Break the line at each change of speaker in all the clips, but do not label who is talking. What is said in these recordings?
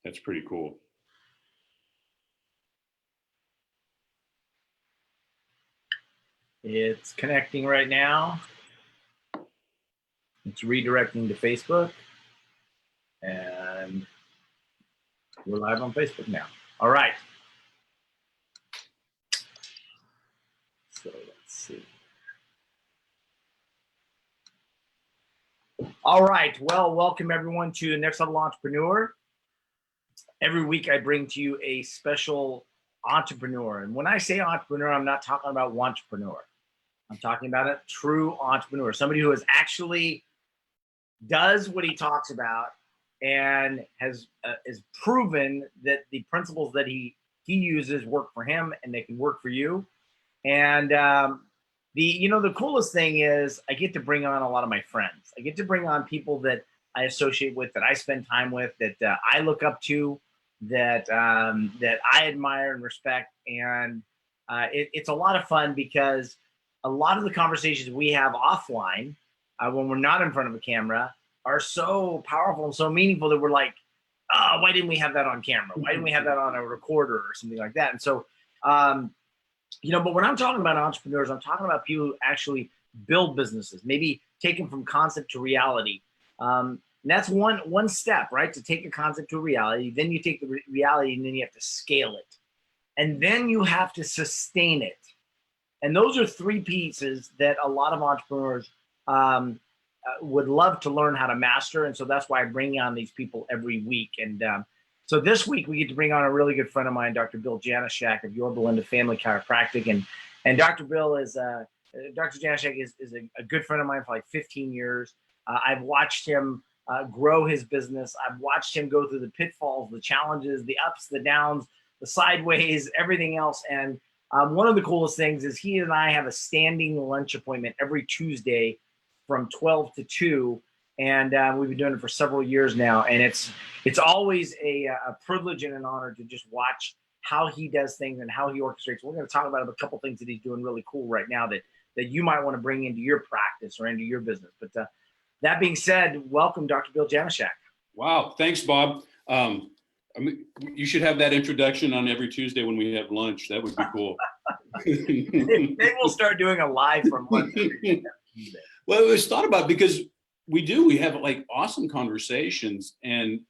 That's pretty cool.
It's connecting right now. It's redirecting to Facebook. And we're live on Facebook now. All right. So let's see. All right. Well, welcome everyone to the Next Level Entrepreneur. Every week I bring to you a special entrepreneur. And when I say entrepreneur, I'm not talking about entrepreneur. I'm talking about a true entrepreneur, somebody who has actually does what he talks about and has is proven that the principles that he uses work for him and they can work for you. And the coolest thing is I get to bring on a lot of my friends. I get to bring on people that I associate with, that I spend time with, that I look up to, that I admire and respect. And it's a lot of fun because a lot of the conversations we have offline when we're not in front of a camera are so powerful and so meaningful that we're like, oh, why didn't we have that on camera? Why didn't we have that on a recorder or something like that? And so, but when I'm talking about entrepreneurs, I'm talking about people who actually build businesses, maybe take them from concept to reality. And that's one step, right? To take a concept to a reality. Then you take the reality and then you have to scale it. And then you have to sustain it. And those are three pieces that a lot of entrepreneurs would love to learn how to master. And so that's why I bring on these people every week. And so this week we get to bring on a really good friend of mine, Dr. Bill Janeshak of Your Belinda Family Chiropractic. And Dr. Bill is, Dr. Janeshak is a good friend of mine for like 15 years. I've watched him grow his business. I've watched him go through the pitfalls, the challenges, the ups, the downs, the sideways, everything else. And one of the coolest things is he and I have a standing lunch appointment every Tuesday from 12 to 2. And we've been doing it for several years now. And it's always a privilege and an honor to just watch how he does things and how he orchestrates. We're going to talk about a couple things that he's doing really cool right now that you might want to bring into your practice or into your business. But that being said, welcome, Dr. Bill Janeshak.
Wow. Thanks, Bob. You should have that introduction on every Tuesday when we have lunch. That would be cool.
Maybe we'll start doing a live from lunch every Tuesday.
Well, it was thought about because we have like awesome conversations, and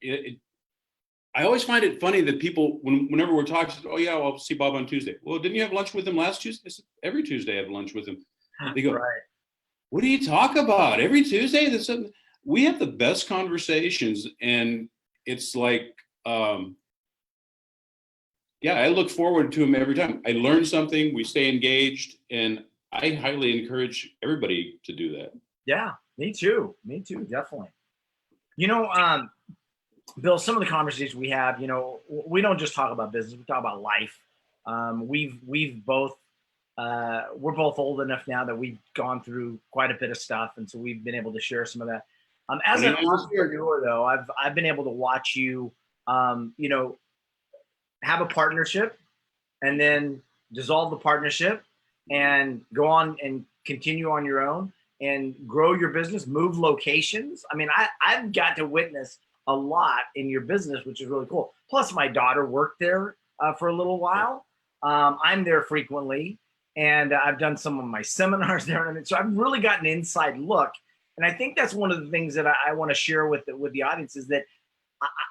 I always find it funny that people, whenever we're talking, oh yeah, I'll see Bob on Tuesday. Well, didn't you have lunch with him last Tuesday? I said, every Tuesday I have lunch with him. They go, right. What do you talk about every Tuesday? We have the best conversations, and it's like, yeah, I look forward to them every time. I learn something, we stay engaged, and I highly encourage everybody to do that.
Yeah, me too, definitely. Bill, some of the conversations we have, we don't just talk about business, we talk about life. We're both old enough now that we've gone through quite a bit of stuff, and so we've been able to share some of that. As an entrepreneur, though, I've been able to watch you, have a partnership, and then dissolve the partnership, and go on and continue on your own and grow your business, move locations. I mean, I've got to witness a lot in your business, which is really cool. Plus, my daughter worked there for a little while. I'm there frequently, and I've done some of my seminars there. And so I've really got an inside look. And I think that's one of the things that I want to share with the audience is that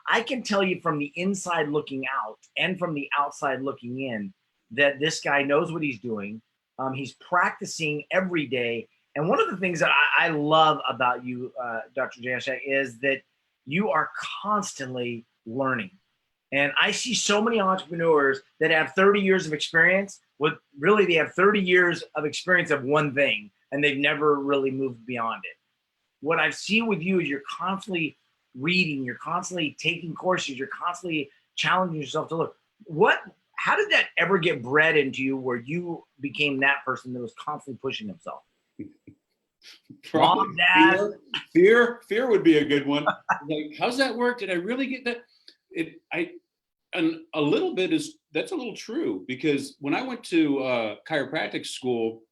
I can tell you from the inside looking out and from the outside looking in that this guy knows what he's doing. He's practicing every day. And one of the things that I love about you, Dr. Janeshak, is that you are constantly learning. And I see so many entrepreneurs that have 30 years of experience. They have 30 years of experience of one thing, and they've never really moved beyond it. What I've seen with you is you're constantly reading, you're constantly taking courses, you're constantly challenging yourself to look. How did that ever get bred into you where you became that person that was constantly pushing himself?
Mom, Dad? Fear would be a good one. Like, how's that work? Did I really get that? And a little bit that's a little true, because when I went to chiropractic school,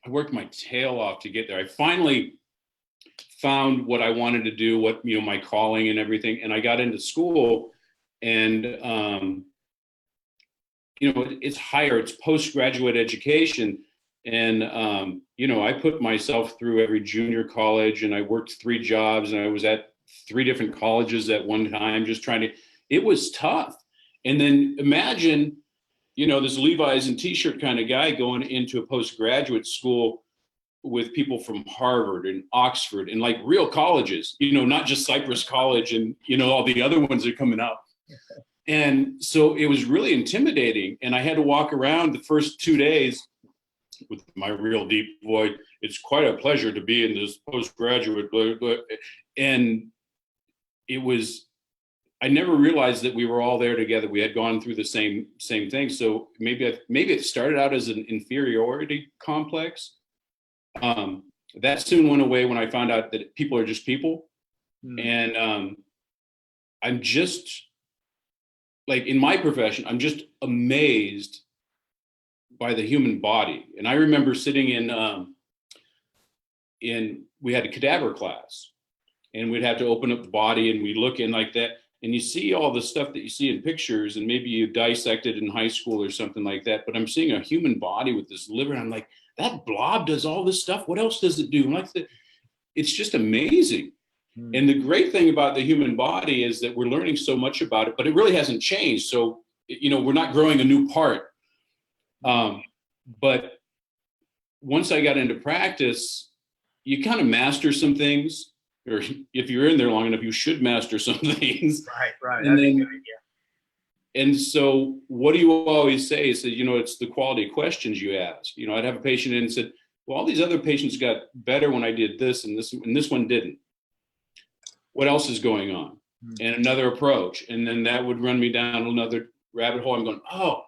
I worked my tail off to get there. I finally found what I wanted to do, what, my calling and everything. And I got into school, and, it's higher, it's postgraduate education. And, I put myself through every junior college, and I worked 3 jobs, and I was at 3 different colleges at one time, just it was tough. And then imagine, this Levi's and t-shirt kind of guy going into a postgraduate school with people from Harvard and Oxford and like real colleges, not just Cypress College and, all the other ones that are coming out. And so it was really intimidating. And I had to walk around the first 2 days with my real deep voice. It's quite a pleasure to be in this postgraduate. And it was, I never realized that we were all there together. We had gone through the same thing. So maybe it started out as an inferiority complex. That soon went away when I found out that people are just people. And I'm just, like, in my profession, I'm just amazed by the human body. And I remember sitting we had a cadaver class, and we'd have to open up the body, and we'd look in like that. And you see all the stuff that you see in pictures, and maybe you dissected in high school or something like that. But I'm seeing a human body with this liver, and I'm like, that blob does all this stuff. What else does it do? It's just amazing. And the great thing about the human body is that we're learning so much about it, but it really hasn't changed. So, we're not growing a new part. But once I got into practice, you kind of master some things, or if you're in there long enough, you should master some things.
Right.
And
That's
then,
a good idea.
And so what do you always say? Is that, it's the quality of questions you ask. I'd have a patient in and said, well, all these other patients got better when I did this, and this one didn't. What else is going on? And another approach. And then that would run me down another rabbit hole. I'm going, oh.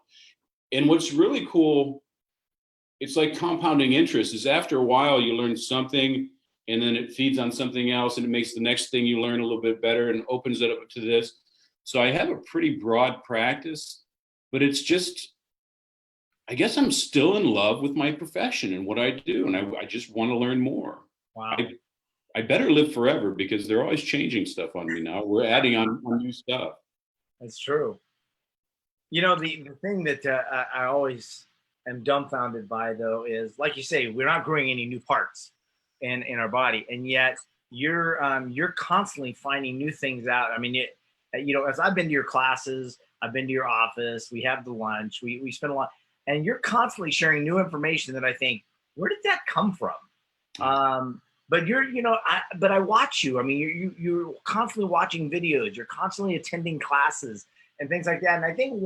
And what's really cool, it's like compounding interest, is after a while you learn something, and then it feeds on something else, and it makes the next thing you learn a little bit better and opens it up to this. So I have a pretty broad practice, but it's just, I guess I'm still in love with my profession and what I do. And I just want to learn more.
Wow.
I better live forever, because they're always changing stuff on me now. We're adding on new stuff.
That's true. The thing that I always am dumbfounded by, though, is, like you say, we're not growing any new parts in our body, and yet you're constantly finding new things out. I mean, as I've been to your classes, I've been to your office, we have the lunch, we spend a lot, and you're constantly sharing new information that I think, where did that come from? But but I watch you. I mean, you're constantly watching videos. You're constantly attending classes and things like that. And I think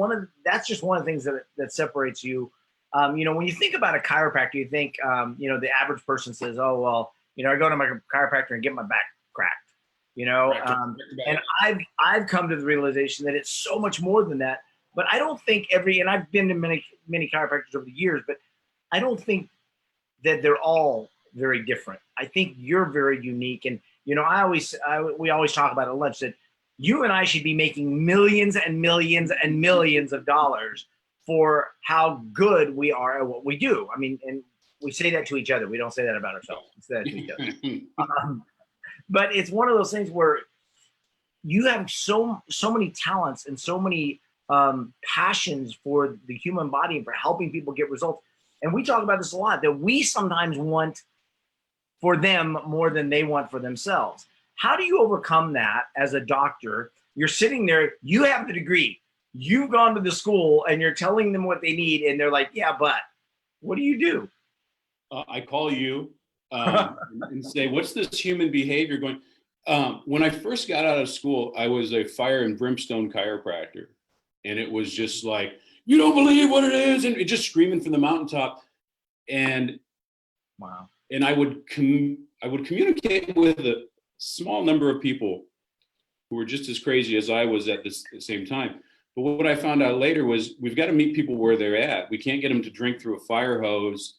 that's just one of the things that separates you. When you think about a chiropractor, you think, the average person says, oh, well, I go to my chiropractor and get my back cracked, and I've come to the realization that it's so much more than that. But I don't think and I've been to many chiropractors over the years, but I don't think that they're all very different. I think you're very unique. And, we always talk about at lunch that you and I should be making millions and millions and millions of dollars for how good we are at what we do. I mean, and we say that to each other. We don't say that about ourselves. We say that to each other. But it's one of those things where you have so many talents and so many passions for the human body and for helping people get results. And we talk about this a lot, that we sometimes want for them more than they want for themselves. How do you overcome that as a doctor? You're sitting there, you have the degree, you've gone to the school, and you're telling them what they need, and they're like, yeah, but what do you do?
I call you and say, what's this human behavior going? When I first got out of school, I was a fire and brimstone chiropractor. And it was just like, you don't believe what it is. And just screaming from the mountaintop. And
wow.
And I would communicate with a small number of people who were just as crazy as I was at the same time. But what I found out later was, we've got to meet people where they're at. We can't get them to drink through a fire hose.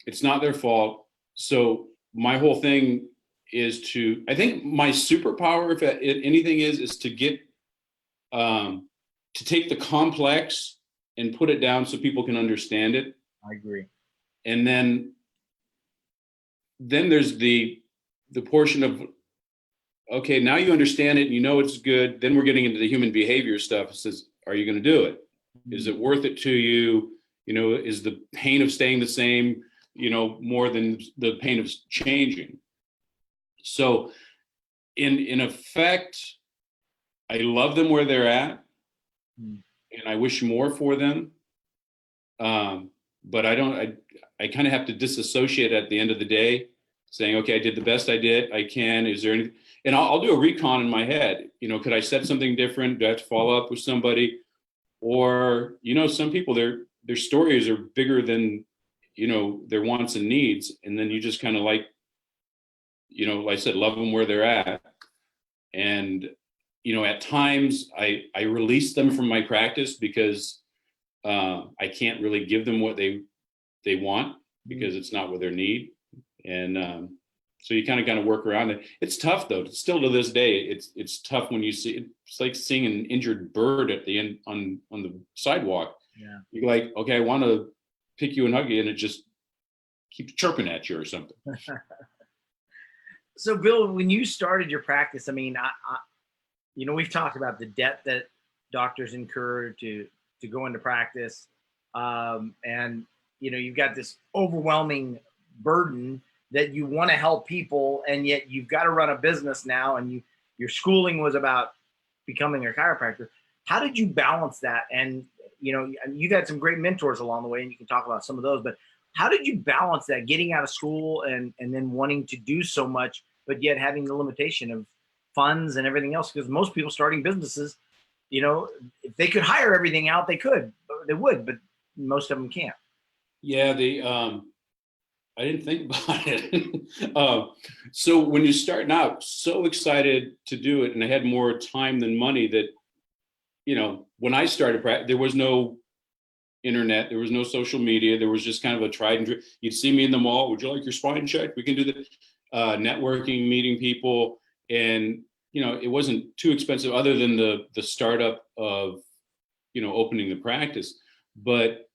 It's not their fault. So my whole thing is I think my superpower, if anything is to get, to take the complex and put it down so people can understand it.
I agree.
And then there's the portion of, okay, now you understand it and you know it's good. Then we're getting into the human behavior stuff. It says, are you going to do it? Is it worth it to you? You know, is the pain of staying the same, you know, more than the pain of changing? So in effect, I love them where they're at, and I wish more for them. But I kind of have to disassociate at the end of the day, saying, okay, I did the best I can. Is there anything? And I'll do a recon in my head. You know, could I set something different? Do I have to follow up with somebody? Or, you know, some people, their stories are bigger than, you know, their wants and needs. And then you just kind of like, you know, like I said, love them where they're at. And, you know, at times I release them from my practice because I can't really give them what they want because it's not what their need. And so you kind of work around it. It's tough though. Still to this day, it's tough when you see, it's like seeing an injured bird at the end on the sidewalk.
Yeah.
You're like, okay, I want to pick you and hug you, and it just keeps chirping at you or something.
So Bill, when you started your practice, I mean, you know, we've talked about the debt that doctors incur to go into practice. And, you know, you've got this overwhelming burden that you want to help people, and yet you've got to run a business now, and your schooling was about becoming a chiropractor. How did you balance that? And, you know, you've had some great mentors along the way, and you can talk about some of those, but how did you balance that, getting out of school and then wanting to do so much, but yet having the limitation of funds and everything else? Because most people starting businesses, you know, if they could hire everything out, they would, but most of them can't.
Yeah, I didn't think about it. So when you're starting out, so excited to do it, and I had more time than money that, you know, when I started practice, there was no internet, there was no social media, there was just kind of a tried and true. You'd see me in the mall. Would you like your spine checked? We can do the networking, meeting people, and you know, it wasn't too expensive other than the startup of, you know, opening the practice. But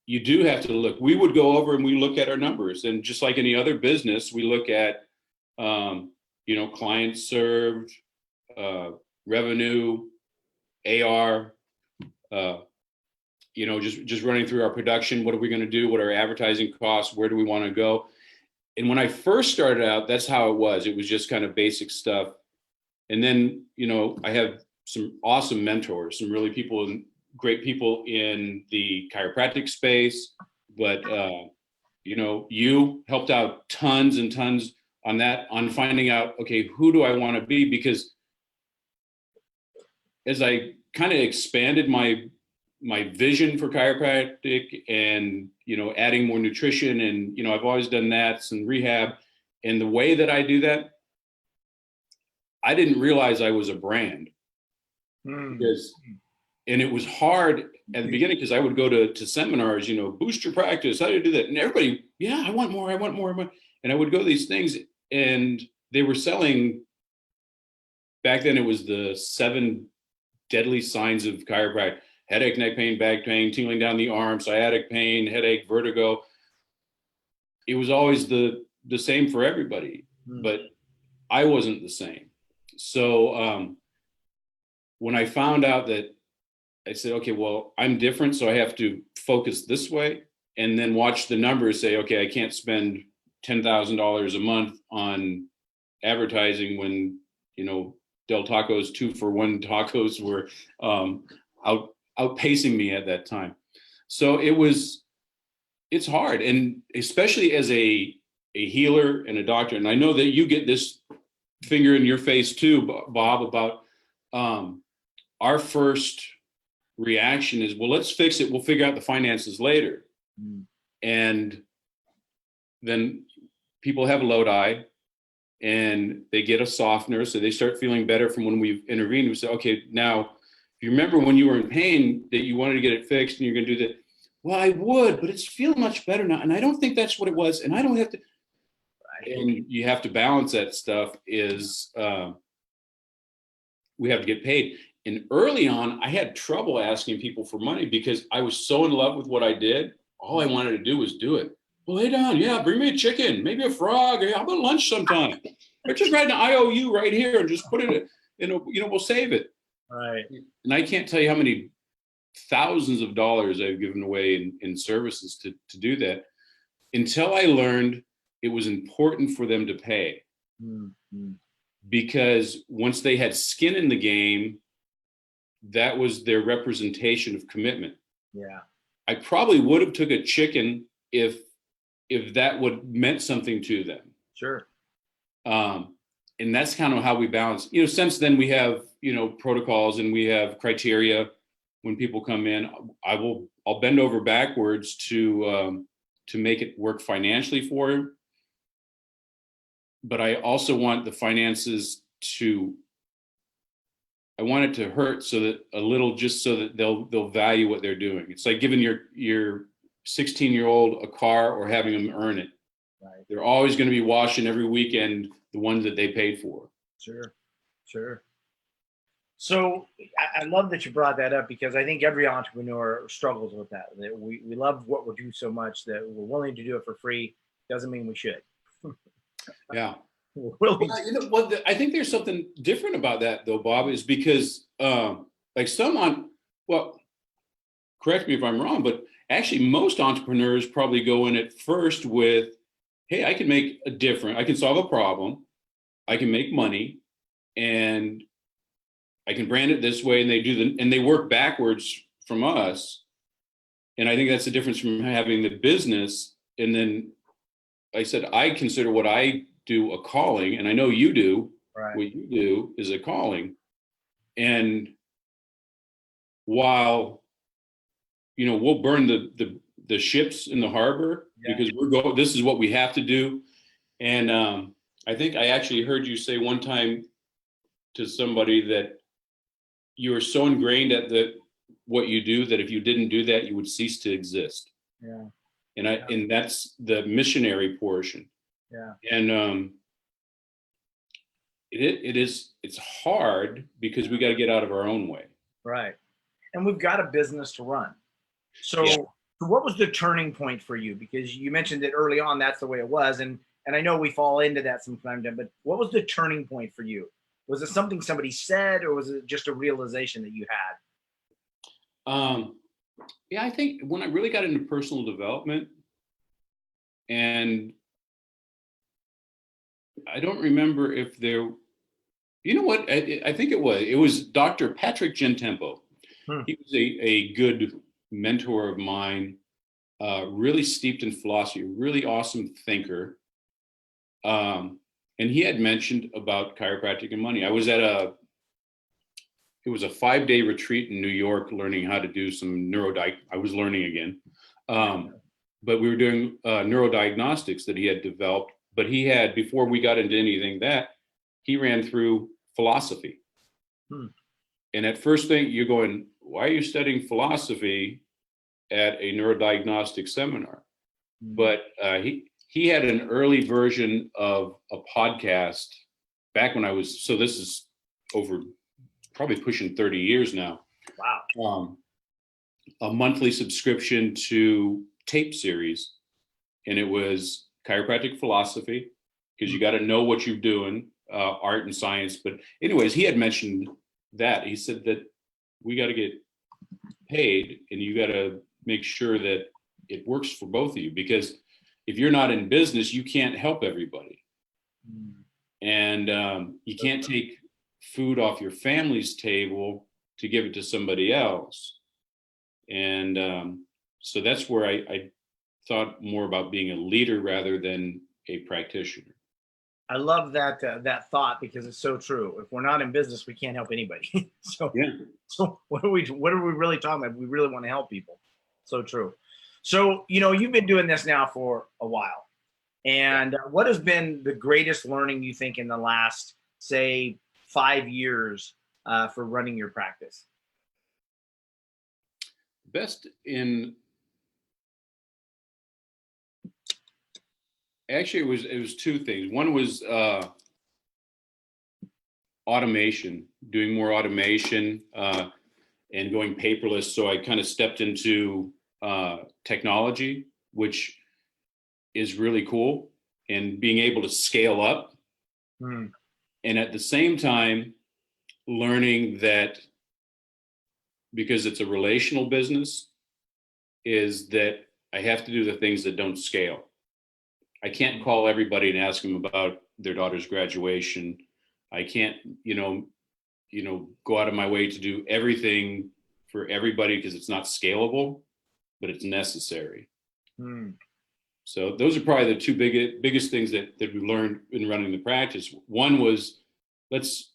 you do have to look. We would go over and we look at our numbers, and just like any other business, we look at, you know, clients served, revenue, AR, you know, just running through our production. What are we going to do? What are our advertising costs? Where do we want to go? And when I first started out, that's how it was. It was just kind of basic stuff. And then, you know, I have some awesome mentors, some really great people in the chiropractic space, but you know, you helped out tons and tons on that, on finding out, okay, who do I want to be? Because as I kind of expanded my vision for chiropractic, and, you know, adding more nutrition, and, you know, I've always done that, some rehab, and the way that I do that, I didn't realize I was a brand. Because, and it was hard at the beginning, because I would go to seminars, you know, boost your practice, how do you do that? And everybody, yeah, I want more. And I would go to these things, and they were selling, back then it was the 7 deadly signs of chiropractic: headache, neck pain, back pain, tingling down the arm, sciatic pain, headache, vertigo. It was always the same for everybody, but I wasn't the same. So when I found out that, I said, okay, well, I'm different, so I have to focus this way, and then watch the numbers say, okay, I can't spend $10,000 a month on advertising when, you know, Del Taco's 2-for-1 tacos were outpacing me at that time. So it's hard, and especially as a healer and a doctor. And I know that you get this finger in your face too, Bob, about our first reaction is, well, let's fix it. We'll figure out the finances later. And then people have Lodi, and they get a softener, so they start feeling better from when we've intervened. We say, okay, now, if you remember when you were in pain that you wanted to get it fixed and you're going to do that, well, I would, but it's feeling much better now, and I don't think that's what it was, and I don't have to. And you have to balance that stuff. Is we have to get paid. And early on, I had trouble asking people for money because I was so in love with what I did. all I wanted to do was do it. Well, lay down. Yeah, bring me a chicken, maybe a frog. How about lunch sometime? Or just write an IOU right here and just put it in a, we'll save it.
Right.
And I can't tell you how many thousands of dollars I've given away in services to do that, until I learned it was important for them to pay.
Mm-hmm.
Because once they had skin in the game, that was their representation of commitment.
Yeah.
I probably would have took a chicken if that would meant something to them.
Sure.
And that's kind of how we balance. Since then we have protocols and we have criteria. When people come in, I'll bend over backwards to make it work financially for him. But I also want the finances I want it to hurt so that just so that they'll value what they're doing. It's like giving your 16-year-old a car or having them earn it.
Right.
They're always going to be washing every weekend the ones that they paid for.
Sure. So I love that you brought that up, because I think every entrepreneur struggles with that. We love what we do so much that we're willing to do it for free. Doesn't mean we should.
Yeah.
Well,
I think there's something different about that though, Bob, is because correct me if I'm wrong, but actually most entrepreneurs probably go in at first with, hey, I can make a difference. I can solve a problem. I can make money, and I can brand it this way. And they work backwards from us. And I think that's the difference from having the business. And then I said, I consider what I do a calling, and I know you do.
right.
What you do is a calling. And while we'll burn the ships in the harbor, because this is what we have to do. And I think I actually heard you say one time to somebody that you are so ingrained at what you do that if you didn't do that, you would cease to exist.
Yeah.
And that's the missionary portion.
Yeah.
And it's hard because we got to get out of our own way.
Right. And we've got a business to run. So what was the turning point for you? Because you mentioned that early on, that's the way it was. And I know we fall into that sometimes, but what was the turning point for you? Was it something somebody said, or was it just a realization that you had?
I think when I really got into personal development, and I don't remember if there, I think it was Dr. Patrick Gentempo. He was a good mentor of mine, really steeped in philosophy, really awesome thinker. And he had mentioned about chiropractic and money. I was at it was a 5-day retreat in New York, learning how to do some I was learning again. But we were doing neurodiagnostics that he had developed. But he had, before we got into anything he ran through philosophy. And at first thing you're going, why are you studying philosophy at a neurodiagnostic seminar? But he had an early version of a podcast back when so this is over probably pushing 30 years now.
Wow.
A monthly subscription to tape series. And it was chiropractic philosophy, because you got to know what you're doing, art and science. But anyways, he had mentioned that. He said that we got to get paid, and you got to make sure that it works for both of you, because if you're not in business, you can't help everybody. And you can't take food off your family's table to give it to somebody else. And so that's where I thought more about being a leader rather than a practitioner.
I love that thought, because it's so true. If we're not in business, we can't help anybody. So what are we really talking about? We really want to help people. So true. So, you've been doing this now for a while. And what has been the greatest learning you think in the last, say, 5 years for running your practice?
Actually, it was two things. One was automation, doing more automation and going paperless. So I kind of stepped into technology, which is really cool, and being able to scale up.
Mm.
And at the same time, learning that because it's a relational business, is that I have to do the things that don't scale. I can't call everybody and ask them about their daughter's graduation. I can't, go out of my way to do everything for everybody because it's not scalable, but it's necessary.
Mm.
So those are probably the two biggest things that we learned in running the practice. One was, let's,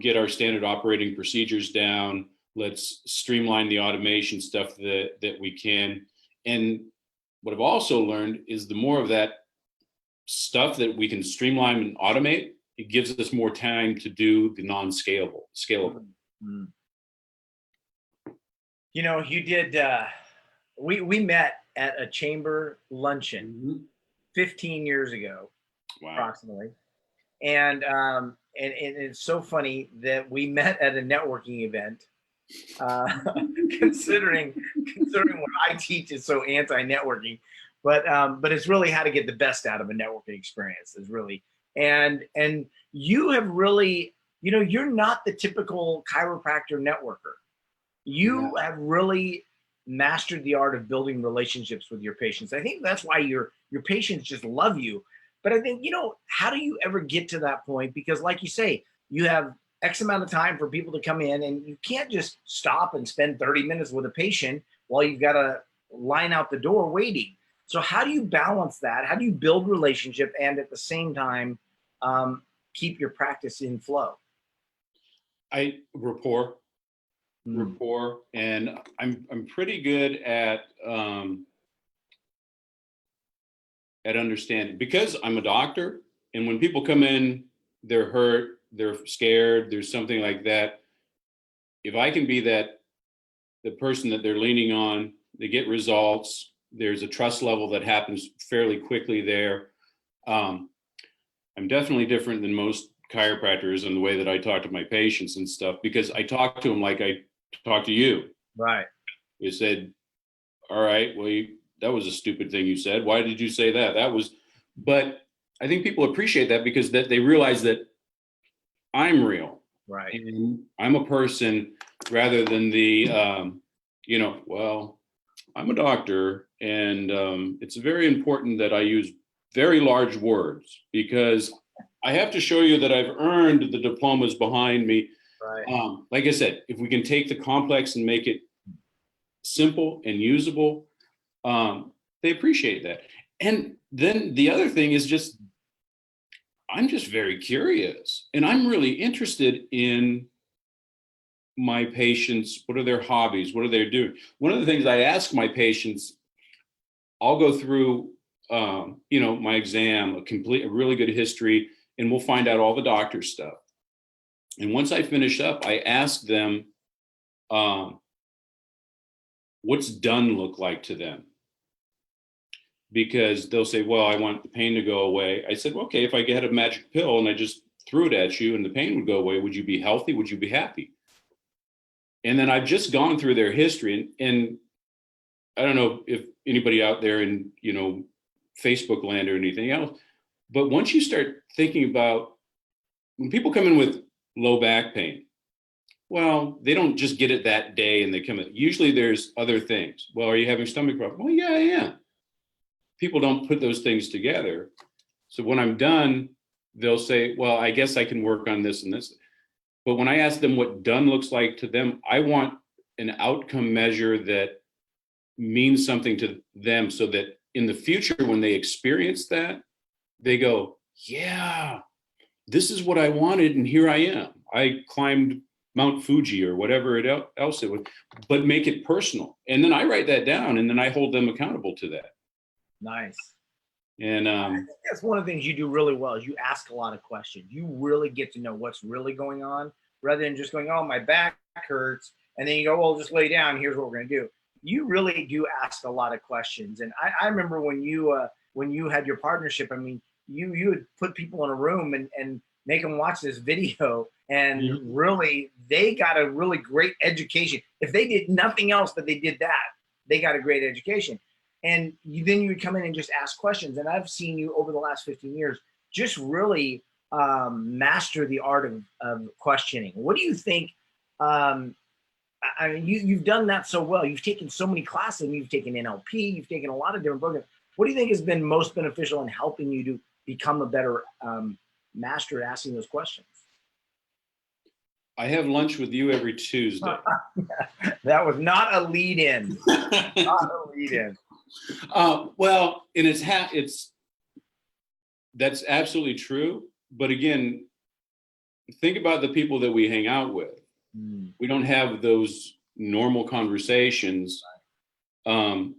get our standard operating procedures down. Let's streamline the automation stuff that we can. And what I've also learned is the more of that stuff that we can streamline and automate, it gives us more time to do the scalable.
Mm. You did, we met at a chamber luncheon 15 years ago, approximately. And it's so funny that we met at a networking event, considering what I teach is so anti-networking, but it's really how to get the best out of a networking experience is really, and you have really, you're not the typical chiropractor networker. You have really mastered the art of building relationships with your patients. I think that's why your patients just love you. But I think, how do you ever get to that point? Because like you say, you have X amount of time for people to come in, and you can't just stop and spend 30 minutes with a patient while you've got to line out the door waiting. So how do you balance that? How do you build relationship and at the same time keep your practice in flow?
Rapport, and I'm pretty good at understanding, because I'm a doctor, and when people come in, they're hurt, they're scared, there's something like that. If I can be the person that they're leaning on, they get results, there's a trust level that happens fairly quickly there. I'm definitely different than most chiropractors in the way that I talk to my patients and stuff, because I talk to them like I talk to you.
Right.
You said, all right, well, that was a stupid thing you said. Why did you say that? But I think people appreciate that because that they realize that I'm real.
Right.
And I'm a person rather than the, well, I'm a doctor, and it's very important that I use very large words because I have to show you that I've earned the diplomas behind me.
Right.
Like I said, if we can take the complex and make it simple and usable, they appreciate that. And then the other thing is just, I'm just very curious, and I'm really interested in my patients. What are their hobbies? What are they doing? One of the things I ask my patients, I'll go through, my exam, a really good history, and we'll find out all the doctor stuff. And once I finish up, I ask them, what's done look like to them? Because they'll say, well, I want the pain to go away. I said, well, okay, if I had a magic pill and I just threw it at you and the pain would go away, would you be healthy? Would you be happy? And then I've just gone through their history, and I don't know if anybody out there in, Facebook land or anything else, but once you start thinking about when people come in with low back pain, well, they don't just get it that day and they come in. Usually there's other things. Well, are you having stomach problems? Well, yeah, I am. People don't put those things together. So when I'm done, they'll say, well, I guess I can work on this and this. But when I ask them what done looks like to them, I want an outcome measure that means something to them so that in the future, when they experience that, they go, yeah, this is what I wanted. And here I am. I climbed Mount Fuji or whatever else it was, but make it personal. And then I write that down, and then I hold them accountable to that.
Nice.
And
I think that's one of the things you do really well is you ask a lot of questions. You really get to know what's really going on rather than just going, oh, my back hurts. And then you go, well, just lay down. Here's what we're going to do. You really do ask a lot of questions. And I remember when you had your partnership, I mean, you would put people in a room and make them watch this video, and really they got a really great education. If they did nothing else, but they did that, they got a great education. And then you would come in and just ask questions. And I've seen you over the last 15 years just really master the art of questioning. What do you think? I mean, you've done that so well. You've taken so many classes. You've taken NLP. You've taken a lot of different programs. What do you think has been most beneficial in helping you to become a better master at asking those questions?
I have lunch with you every Tuesday.
That was not a lead in. Not a lead in.
Well, and that's absolutely true. But again, think about the people that we hang out with. We don't have those normal conversations. And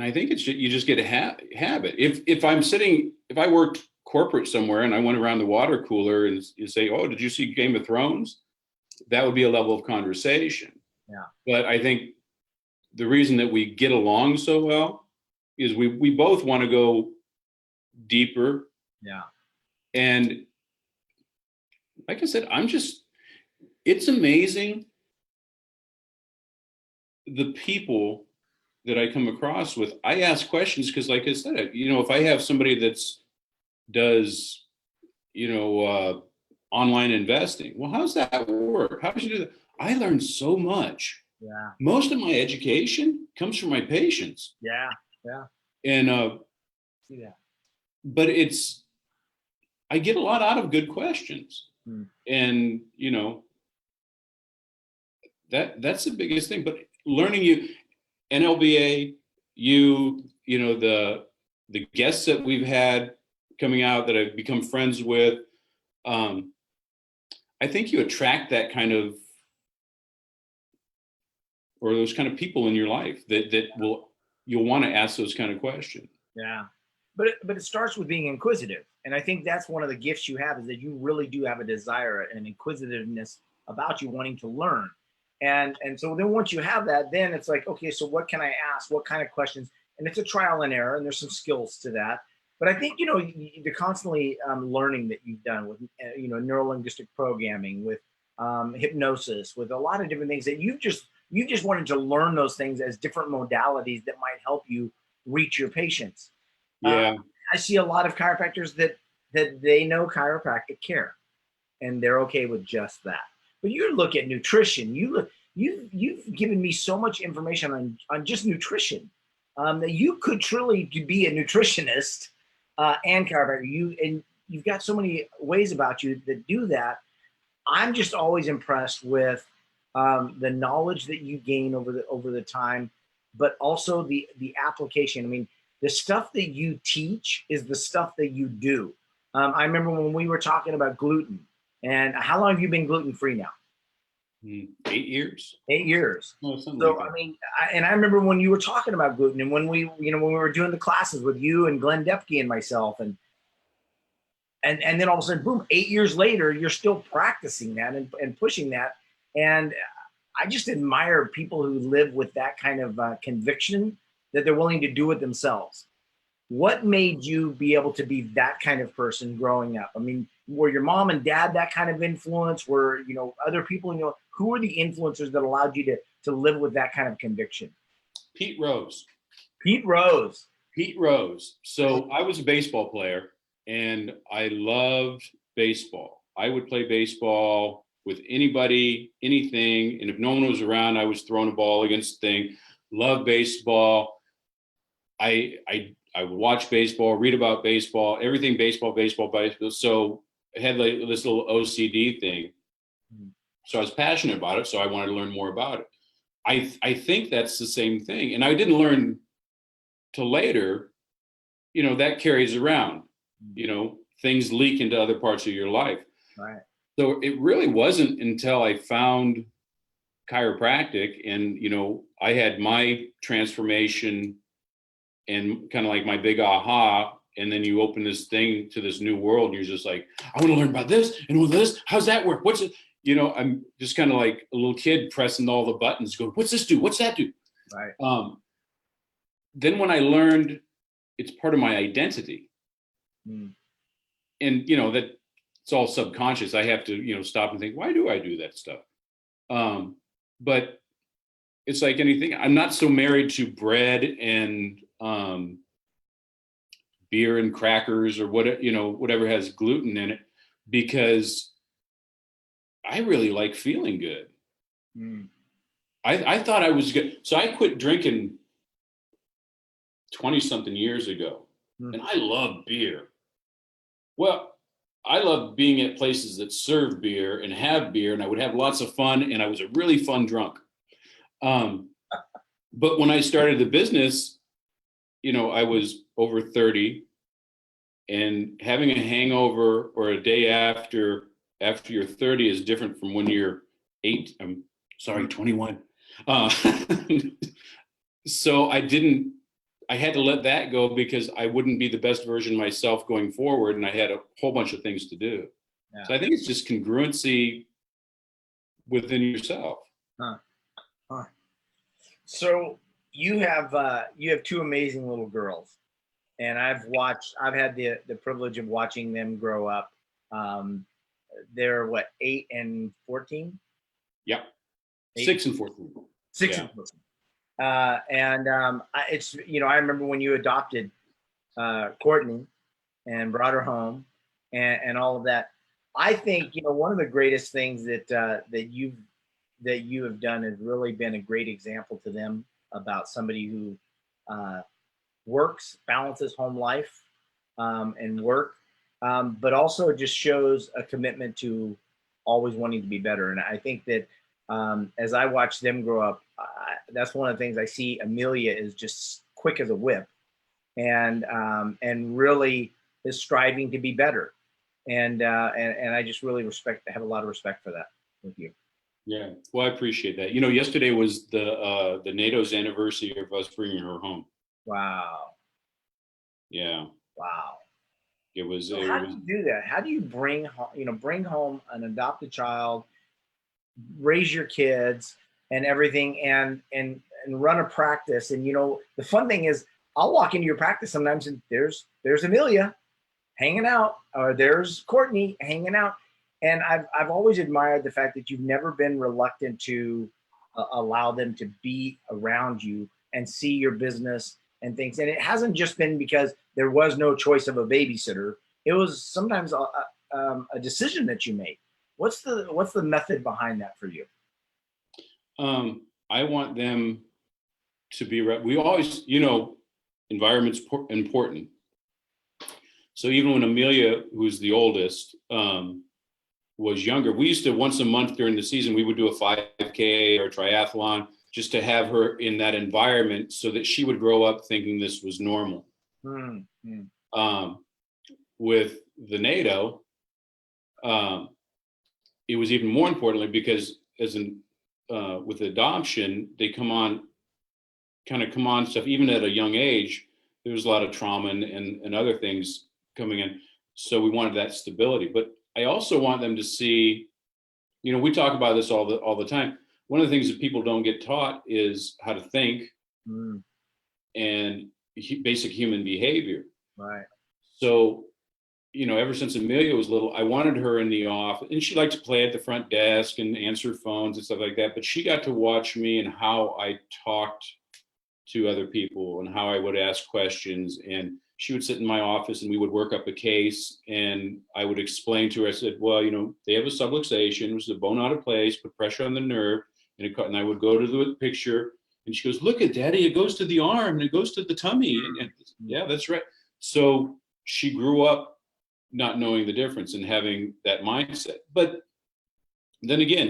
I think you just get a habit. If I worked corporate somewhere and I went around the water cooler and you say, oh, did you see Game of Thrones? That would be a level of conversation.
Yeah.
But I think the reason that we get along so well is we both want to go deeper.
Yeah.
And like I said, it's amazing the people that I come across with. I ask questions because, like I said, if I have somebody does online investing, well, how's that work? How does you do that? I learned so much.
Yeah.
Most of my education comes from my patients.
Yeah. Yeah.
And
See that.
But I get a lot out of good questions. And that's the biggest thing. But learning NLBA, the guests that we've had coming out that I've become friends with, I think you attract that kind of, or those kind of people in your life that you'll want to ask those kind of questions.
Yeah. But it starts with being inquisitive. And I think that's one of the gifts you have, is that you really do have a desire and inquisitiveness about you wanting to learn. And so then once you have that, then it's like, okay, so what can I ask? What kind of questions? And it's a trial and error, and there's some skills to that. But I think, the constantly learning that you've done with, neuro-linguistic programming, with hypnosis, with a lot of different things that you just wanted to learn those things as different modalities that might help you reach your patients.
Yeah.
I see a lot of chiropractors that they know chiropractic care and they're okay with just that. But you look at nutrition, you've given me so much information on just nutrition that you could truly be a nutritionist and chiropractor. You've got so many ways about you that do that. I'm just always impressed with the knowledge that you gain over the time, but also the application. I mean, the stuff that you teach is the stuff that you do. I remember when we were talking about gluten, and how long have you been gluten-free now?
8 years.
8 years.
Oh, so
like I mean, I remember when you were talking about gluten, and when we were doing the classes with you and Glenn Depke and myself, and then all of a sudden, boom, 8 years later, you're still practicing that and pushing that. And I just admire people who live with that kind of conviction that they're willing to do it themselves. What made you be able to be that kind of person growing up? I mean, were your mom and dad that kind of influence? Were, other people, who were the influencers that allowed you to live with that kind of conviction?
Pete Rose.
Pete Rose.
Pete Rose. So I was a baseball player and I loved baseball. I would play baseball with anybody, anything. And if no one was around, I was throwing a ball against the thing. Love baseball. I would watch baseball, read about baseball, everything baseball. So I had like this little OCD thing. So I was passionate about it. So I wanted to learn more about it. I think that's the same thing. And I didn't learn till later, that carries around, things leak into other parts of your life.
Right.
So it really wasn't until I found chiropractic and, I had my transformation and kind of like my big aha. And then you open this thing to this new world and you're just like, I want to learn about this and all this. How's that work? What's it? I'm just kind of like a little kid pressing all the buttons going, what's this do? What's that do?
Right.
Then when I learned it's part of my identity and, that it's all subconscious. I have to, stop and think, why do I do that stuff? But it's like anything. I'm not so married to bread and beer and crackers or whatever has gluten in it, because I really like feeling good.
Mm.
I thought I was good. So I quit drinking 20 something years ago, and I love beer. Well, I love being at places that serve beer and have beer, and I would have lots of fun, and I was a really fun drunk. But when I started the business, I was over 30, and having a hangover or a day after you're 30 is different from when you're 21. So I had to let that go because I wouldn't be the best version of myself going forward, and I had a whole bunch of things to do.
Yeah.
So I think it's just congruency within yourself.
Huh. So you have two amazing little girls, and I've had the privilege of watching them grow up. They're what, 8 and 14?
Yep.
8?
6 and 14.
6 and 14. I remember when you adopted Courtney and brought her home and all of that. I think, one of the greatest things that you have done has really been a great example to them about somebody who works, balances home life and work, but also just shows a commitment to always wanting to be better. And I think that as I watch them grow up, that's one of the things I see. Amelia is just quick as a whip, and really is striving to be better. And I just really have a lot of respect for that with you.
Yeah, well, I appreciate that. Yesterday was the NATO's anniversary of us bringing her home.
Wow.
Yeah.
Wow.
It was.
So how do you do that? How do you bring home an adopted child, raise your kids and everything, and run a practice? And the fun thing is, I'll walk into your practice sometimes and there's Amelia hanging out, or there's Courtney hanging out. And I've always admired the fact that you've never been reluctant to allow them to be around you and see your business and things. And it hasn't just been because there was no choice of a babysitter. It was sometimes a decision that you made. What's the method behind that for you?
I want them to be. We always, environment's important. So even when Amelia, who's the oldest, was younger, we used to once a month during the season, we would do a 5K or triathlon just to have her in that environment so that she would grow up thinking this was normal. Mm-hmm. With the NATO, it was even more importantly because with adoption, they come on stuff, even at a young age, there was a lot of trauma and other things coming in. So we wanted that stability, but I also want them to see, we talk about this all the time. One of the things that people don't get taught is how to think and basic human behavior.
Right.
So, ever since Amelia was little, I wanted her in the office, and she liked to play at the front desk and answer phones and stuff like that. But she got to watch me and how I talked to other people and how I would ask questions. And she would sit in my office and we would work up a case, and I would explain to her, I said, well, they have a subluxation, which is a bone out of place, put pressure on the nerve. And I would go to the picture, and she goes, look at Daddy, it goes to the arm and it goes to the tummy. And yeah, that's right. So she grew up not knowing the difference and having that mindset. But then again,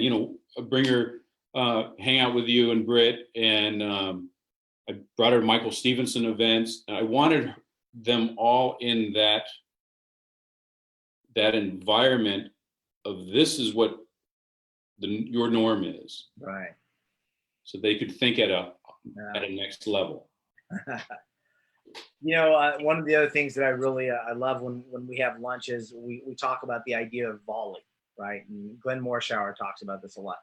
bring her, hang out with you and Britt, and I brought her to Michael Stevenson events. And I wanted them all in that environment of this is what your norm is.
Right.
So they could think at a next level.
One of the other things that I really I love when we have lunch is we talk about the idea of volley, right? And Glenn Morshower talks about this a lot.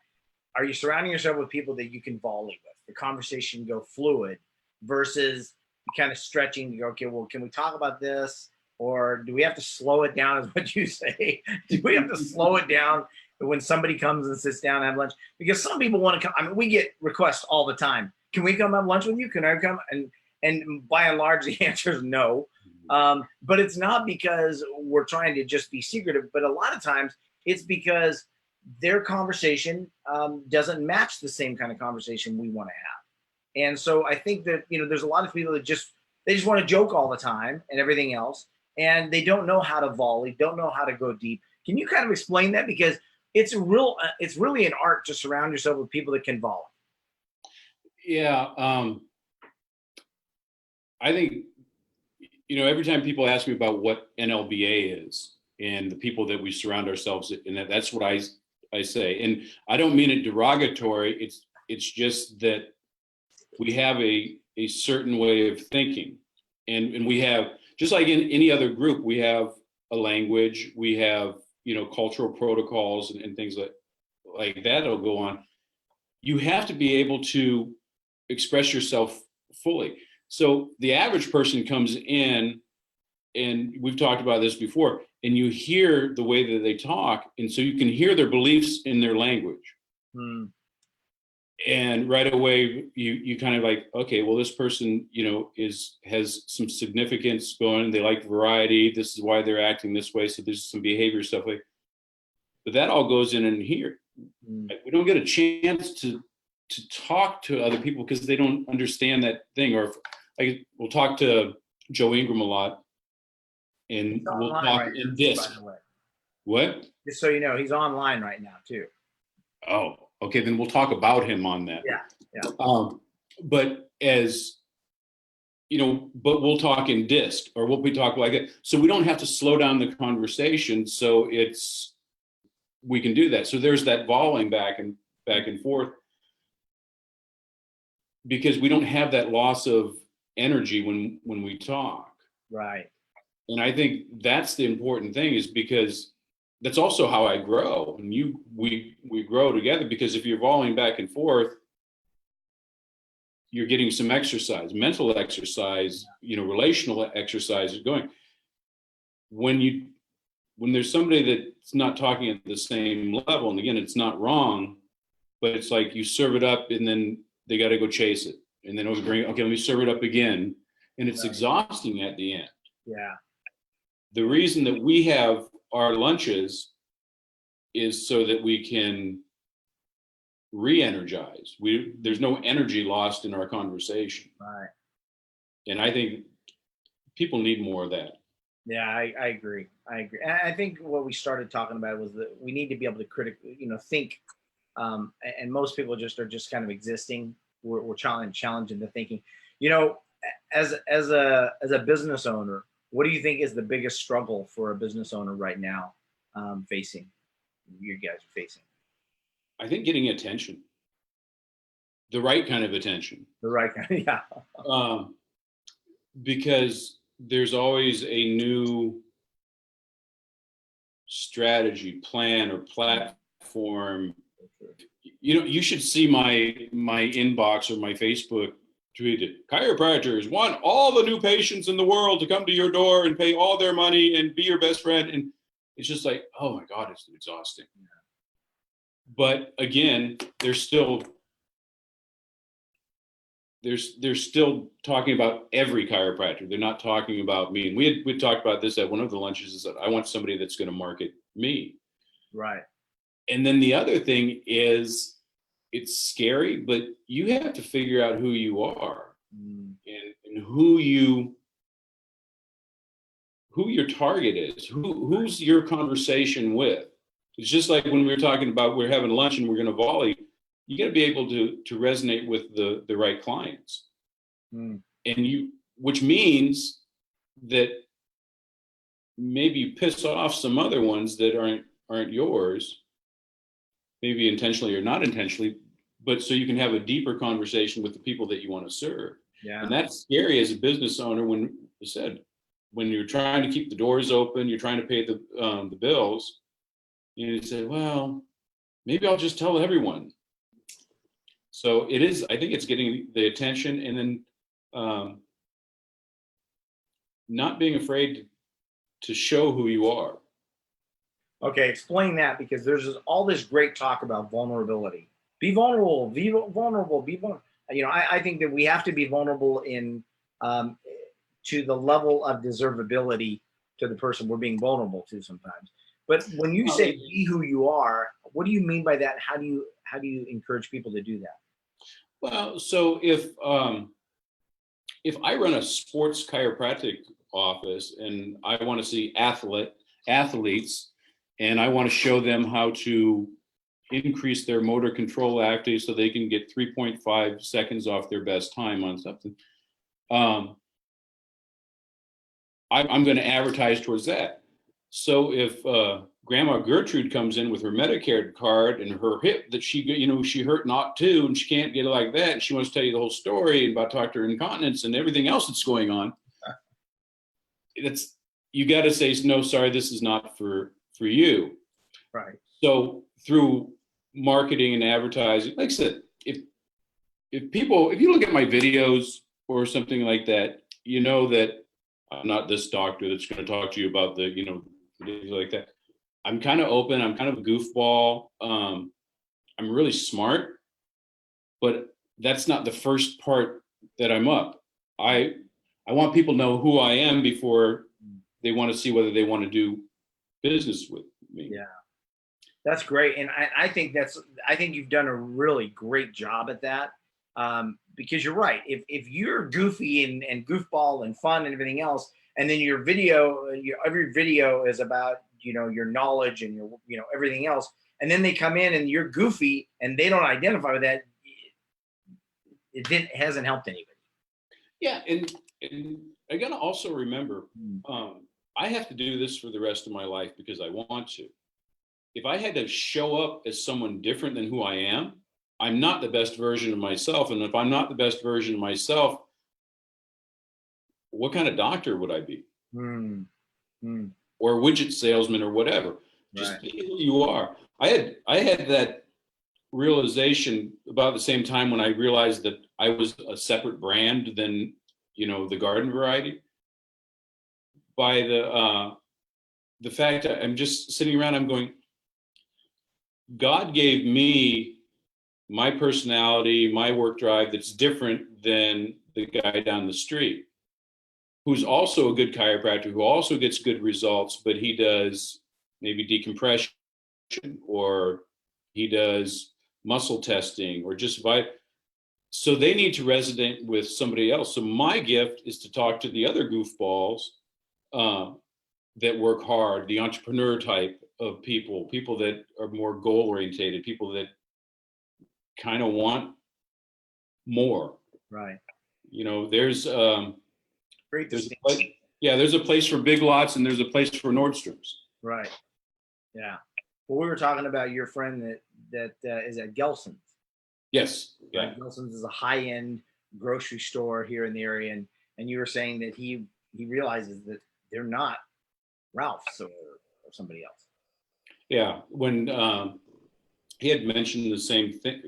Are you surrounding yourself with people that you can volley with? The conversation go fluid versus kind of stretching to go, okay, well, can we talk about this? Or do we have to slow it down, is what you say? Do we have to slow it down when somebody comes and sits down and have lunch, because some people want to come. I mean, we get requests all the time. Can we come have lunch with you? Can I come? And by and large, the answer is no. But it's not because we're trying to just be secretive, but a lot of times it's because their conversation doesn't match the same kind of conversation we want to have. And so I think that, there's a lot of people that they just want to joke all the time and everything else, and they don't know how to volley, don't know how to go deep. Can you kind of explain that? Because it's really an art to surround yourself with people that can volley.
Yeah. I think, every time people ask me about what NLBA is and the people that we surround ourselves in, that's what I say. And I don't mean it derogatory. It's just that we have a certain way of thinking. And we have, just like in any other group, we have a language, we have, cultural protocols and things like that that'll go on. You have to be able to express yourself fully. So the average person comes in, and we've talked about this before, and you hear the way that they talk, and so you can hear their beliefs in their language. And right away you kind of like, okay, well, this person, has some significance going, they like variety, this is why they're acting this way, so there's some behavior stuff like, but that all goes in here. We don't get a chance to talk to other people because they don't understand that thing. Or we'll talk to Joe Ingram a lot, and we'll talk in disc. What?
Just so you know, he's online right now too.
Oh, okay, then we'll talk about him on that.
Yeah.
But as but we'll talk in disc, or we'll be talking like it, so we don't have to slow down the conversation. So we can do that. So there's that volleying back and forth, because we don't have that loss of energy when we talk.
Right.
And I think that's the important thing, is because that's also how I grow. And we grow together, because if you're volleying back and forth, you're getting some exercise, mental exercise, relational exercise going. When there's somebody that's not talking at the same level, and again, it's not wrong, but it's like you serve it up and then they got to go chase it. And then okay, let me serve it up again. And it's exhausting at the end.
Yeah.
The reason that we have our lunches is so that we can re-energize. There's no energy lost in our conversation.
Right. And
I think people need more of that.
Yeah, I agree. And I think what we started talking about was that we need to be able to critically, think. And most people are just kind of existing. We're challenging the thinking. As a business owner, what do you think is the biggest struggle for a business owner right now, you guys are facing?
I think getting attention, the right kind of attention.
The right kind, yeah.
Because there's always a new strategy, plan, or platform. You should see my inbox or my Facebook tweet. Chiropractors want all the new patients in the world to come to your door and pay all their money and be your best friend. And it's just like, oh my God, it's exhausting. Yeah. But again, they're still talking about every chiropractor. They're not talking about me. And we talked about this at one of the lunches, is that I want somebody that's going to market me.
Right.
And then the other thing is, it's scary, but you have to figure out who you are and who your target is, who's your conversation with. It's just like when we were talking about, we're having lunch and we're going to volley. You got to be able to resonate with the right clients, and which means that maybe you piss off some other ones that aren't yours, maybe intentionally or not intentionally, but so you can have a deeper conversation with the people that you want to serve.
Yeah.
And that's scary as a business owner when you're trying to keep the doors open, you're trying to pay the bills. You say, well, maybe I'll just tell everyone. So I think it's getting the attention, and then not being afraid to show who you are.
Okay, explain that, because there's all this great talk about vulnerability. Be vulnerable, be vulnerable, be vulnerable. You know, I think that we have to be vulnerable in um, to the level of deservability to the person we're being vulnerable to sometimes. But when you say be who you are, what do you mean by that? How do you encourage people to do that?
Well, so if I run a sports chiropractic office and I want to see athletes, and I want to show them how to increase their motor control activity so they can get 3.5 seconds off their best time on something, I'm going to advertise towards that. So if Grandma Gertrude comes in with her Medicare card and her hip that she hurt not to, and she can't get it like that, and she wants to tell you the whole story and about talk to her incontinence and everything else that's going on, you got to say, no, sorry, this is not for you.
Right.
So through marketing and advertising, like I said, if you look at my videos or something like that, you know that I'm not this doctor that's going to talk to you about things like that. I'm kind of open. I'm kind of a goofball. I'm really smart, but that's not the first part that I'm up. I want people to know who I am before they want to see whether they want to do business with me.
Yeah, that's great, and I think you've done a really great job at that, because you're right. If you're goofy and goofball and fun and everything else, and then every video is about your knowledge and your everything else, and then they come in and you're goofy and they don't identify with that, it hasn't helped anybody.
Yeah, and I gotta also remember, I have to do this for the rest of my life because I want to. If I had to show up as someone different than who I am, I'm not the best version of myself. And if I'm not the best version of myself, what kind of doctor would I be? Or widget salesman or whatever. Just be who you are. I had that realization about the same time when I realized that I was a separate brand than the garden variety. By the fact that I'm just sitting around, I'm going, God gave me my personality, my work drive that's different than the guy down the street, who's also a good chiropractor, who also gets good results, but he does maybe decompression, or he does muscle testing, or just so they need to resonate with somebody else. So my gift is to talk to the other goofballs that work hard, the entrepreneur type of people that are more goal orientated, people that kind of want more.
Right.
There's
Great.
there's a place for Big Lots and there's a place for Nordstrom's.
Right. Yeah. Well, we were talking about your friend that is at Gelson's.
Yes. Yeah.
Right? Gelson's is a high-end grocery store here in the area, and you were saying that he realizes that they're not Ralph's or somebody else.
Yeah. When he had mentioned the same thing.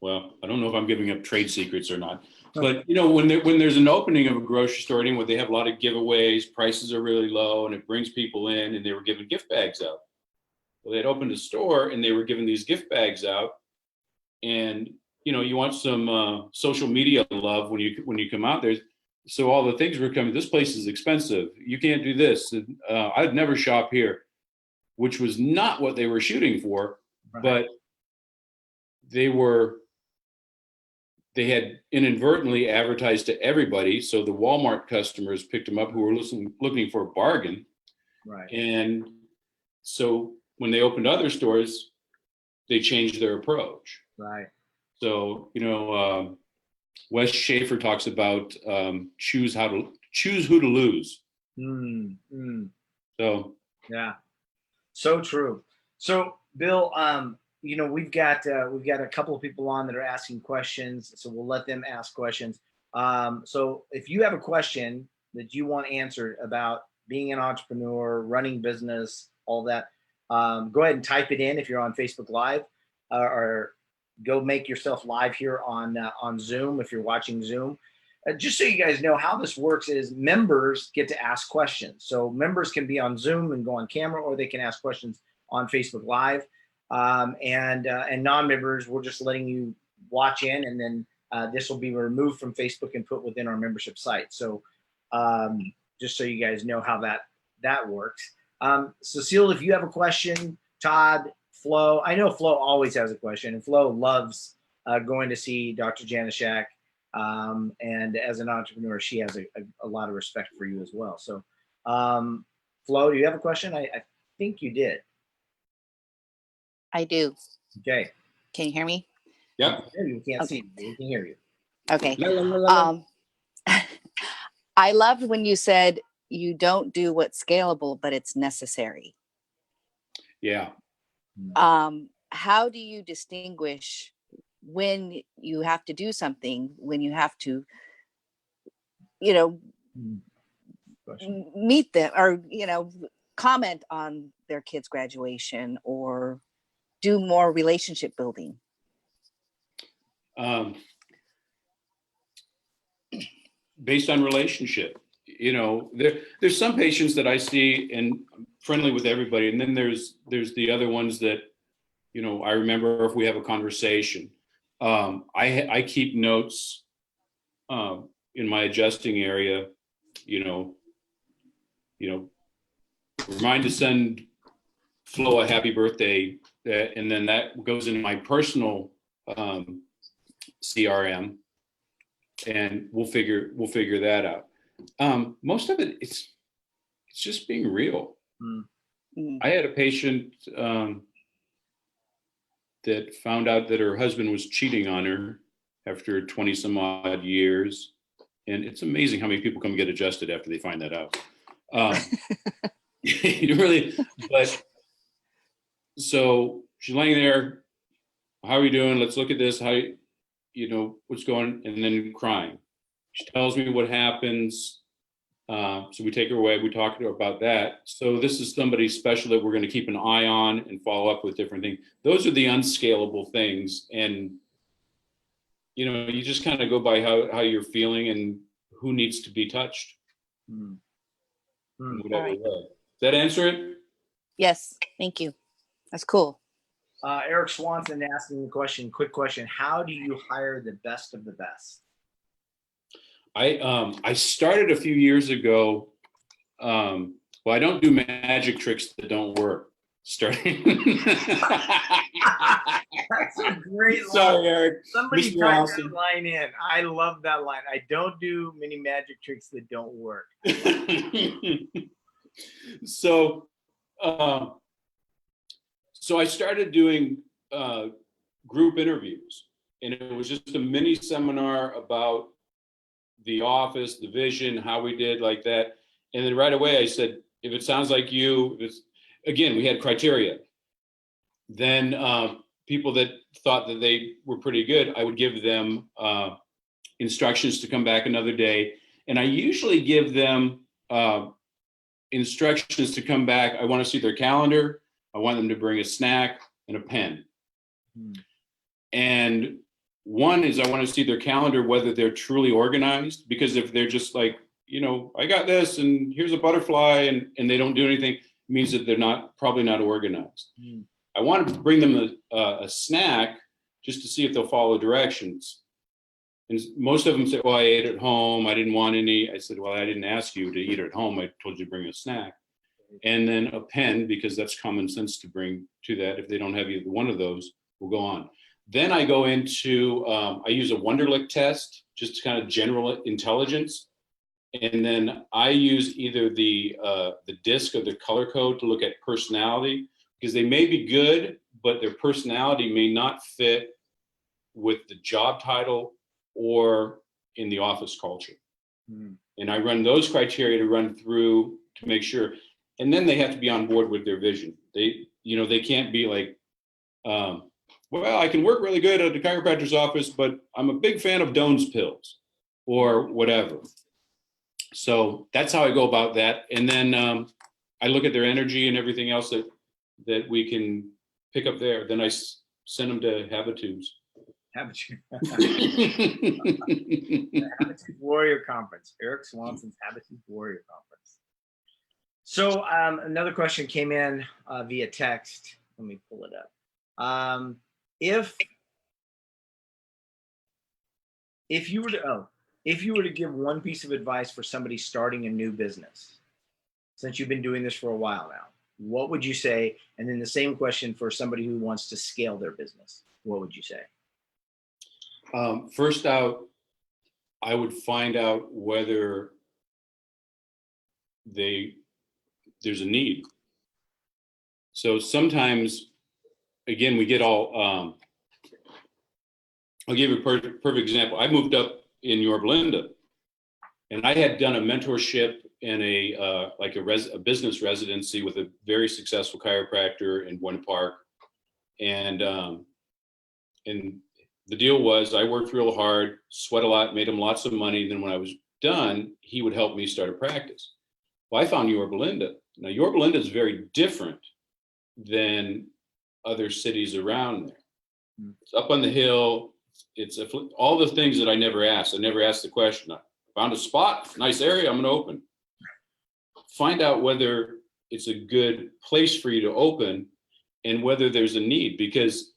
Well, I don't know if I'm giving up trade secrets or not, but when there's an opening of a grocery store, where they have a lot of giveaways, prices are really low, and it brings people in, and they were giving gift bags out. Well, they had opened a store and they were giving these gift bags out, and you want some social media love when you come out there. So all the things were coming. This place is expensive. You can't do this. And, I'd never shop here, which was not what they were shooting for, right. But they had inadvertently advertised to everybody. So the Walmart customers picked them up who were looking for a bargain.
Right.
And so when they opened other stores, they changed their approach.
Right.
So, Wes Schaefer talks about choose who to lose. So
yeah, so true. So Bill, we've got a couple of people on that are asking questions, so we'll let them ask questions. So if you have a question that you want answered about being an entrepreneur, running business, all that, go ahead and type it in if you're on Facebook Live, or go make yourself live here on Zoom if you're watching Zoom. Just so you guys know how this works is members get to ask questions. So members can be on Zoom and go on camera, or they can ask questions on Facebook Live. And non-members, we're just letting you watch in, and then this will be removed from Facebook and put within our membership site. So just so you guys know how that works. Cecile, if you have a question, Todd, Flo, I know Flo always has a question, and Flo loves going to see Dr. Janeshak. And as an entrepreneur, she has a lot of respect for you as well. So Flo, do you have a question? I think you did.
I do.
Okay.
Can you hear me?
Yeah.
You can't see me. We can hear you.
Okay. I loved when you said you don't do what's scalable, but it's necessary.
Yeah.
How do you distinguish when you have to do something, when you have to, meet them, or, comment on their kids' graduation, or do more relationship building?
Based on relationship, there's some patients that I see and I'm friendly with everybody, and then there's the other ones that I remember if we have a conversation. I keep notes in my adjusting area. Remind to send Flo a happy birthday, and then that goes into my personal CRM, and we'll figure that out. Most of it, it's just being real. I had a patient that found out that her husband was cheating on her after 20 some odd years, and it's amazing how many people come get adjusted after they find that out. But so she's laying there. How are you doing? Let's look at this. What's going, and then crying. She tells me what happens. So we take her away. We talk to her about that. So this is somebody special that we're going to keep an eye on and follow up with different things. Those are the unscalable things. And, you just kind of go by how you're feeling and who needs to be touched. Whatever way. Does that answer it?
Yes. Thank you. That's cool.
Eric Swanson asking the question, quick question. How do you hire the best of the best?
I started a few years ago. Well, I don't do magic tricks that don't work. Starting.
That's a great line.
Sorry, Eric.
Somebody tried that line in. I love that line. I don't do many magic tricks that don't work.
So I started doing group interviews, and it was just a mini seminar about the office, the vision, how we did like that. And then right away I said, if it sounds like you, again, we had criteria. Then people that thought that they were pretty good, I would give them instructions to come back another day. And I usually give them instructions to come back. I want to see their calendar. I want them to bring a snack and a pen. And one is I want to see their calendar, whether they're truly organized, because if they're just like, I got this and here's a butterfly and they don't do anything, it means that they're probably not organized. I want to bring them a snack just to see if they'll follow directions. And most of them say, well, I ate at home. I didn't want any. I said, well, I didn't ask you to eat at home. I told you to bring a snack. And then a pen, because that's common sense to bring to that. If they don't have either one of those, we'll go on. Then I go into, I use a Wonderlic test, just kind of general intelligence. And then I use either the disc or the color code to look at personality, because they may be good, but their personality may not fit with the job title or in the office culture. And I run those criteria to run through to make sure. And then they have to be on board with their vision. They can't be like, well, I can work really good at the chiropractor's office, but I'm a big fan of Doan's pills or whatever. So that's how I go about that. And then I look at their energy and everything else that we can pick up there. Then I send them to Habitubes.
Habitude Warrior Conference. Eric Swanson's Habitude Warrior Conference. So another question came in via text. Let me pull it up. If you were to give one piece of advice for somebody starting a new business, since you've been doing this for a while now, what would you say? And then the same question for somebody who wants to scale their business, what would you say?
First out, I would find out whether there's a need. So sometimes, again, we get all, I'll give you a perfect example. I moved up in Yorba Linda, and I had done a mentorship in a business residency with a very successful chiropractor in Buena Park. And the deal was I worked real hard, sweat a lot, made him lots of money. Then when I was done, he would help me start a practice. Well, I found Yorba Linda. Now, Yorba Linda is very different than other cities around there. It's up on the hill. It's all the things that I never asked. I never asked the question. I found a spot, nice area, I'm going to open. Find out whether it's a good place for you to open and whether there's a need. Because,